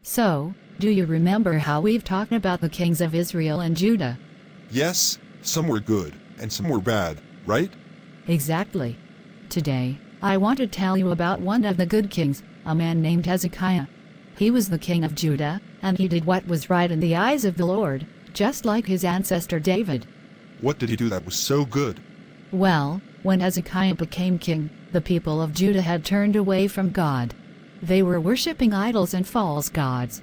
So, do you remember how we've talked about the kings of Israel and Judah? Yes, some were good, and some were bad, right? Exactly. Today, I want to tell you about one of the good kings, a man named Hezekiah. He was the king of Judah, and he did what was right in the eyes of the Lord, just like his ancestor David. What did he do that was so good? Well, when Hezekiah became king, the people of Judah had turned away from God. They were worshipping idols and false gods.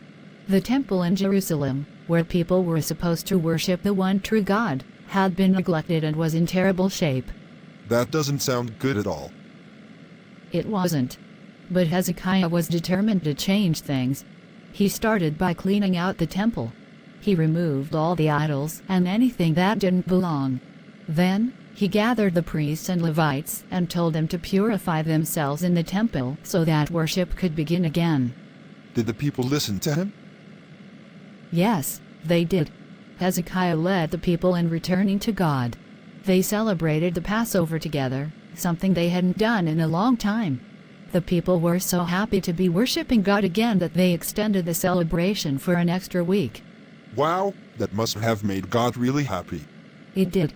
The temple in Jerusalem, where people were supposed to worship the one true God, had been neglected and was in terrible shape. That doesn't sound good at all. It wasn't. But Hezekiah was determined to change things. He started by cleaning out the temple. He removed all the idols and anything that didn't belong. Then, he gathered the priests and Levites and told them to purify themselves in the temple so that worship could begin again. Did the people listen to him? Yes, they did. Hezekiah led the people in returning to God. They celebrated the Passover together, something they hadn't done in a long time. The people were so happy to be worshiping God again that they extended the celebration for an extra week. Wow, that must have made God really happy. It did.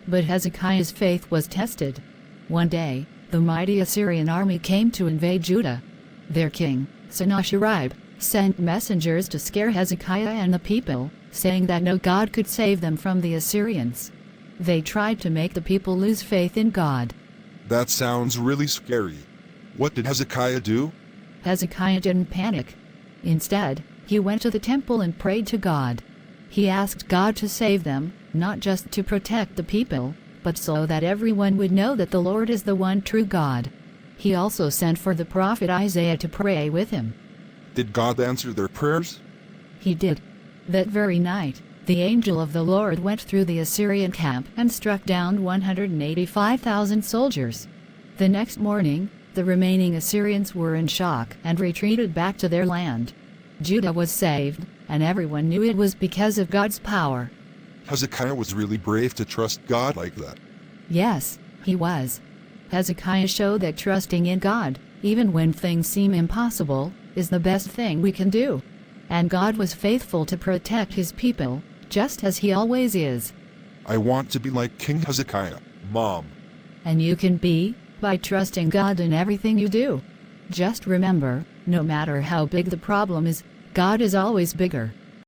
But Hezekiah's faith was tested. One day, the mighty Assyrian army came to invade Judah. Their king, Sennacherib, sent messengers to scare Hezekiah and the people, saying that no God could save them from the Assyrians. They tried to make the people lose faith in God. That sounds really scary. What did Hezekiah do? Hezekiah didn't panic. Instead, he went to the temple and prayed to God. He asked God to save them, not just to protect the people, but so that everyone would know that the Lord is the one true God. He also sent for the prophet Isaiah to pray with him. Did God answer their prayers? He did. That very night, the angel of the Lord went through the Assyrian camp and struck down 185,000 soldiers. The next morning, the remaining Assyrians were in shock and retreated back to their land. Judah was saved, and everyone knew it was because of God's power. Hezekiah was really brave to trust God like that. Yes, he was. Hezekiah showed that trusting in God, even when things seem impossible, is the best thing we can do. And God was faithful to protect his people, just as he always is. I want to be like King Hezekiah, Mom. And you can be, by trusting God in everything you do. Just remember, no matter how big the problem is, God is always bigger.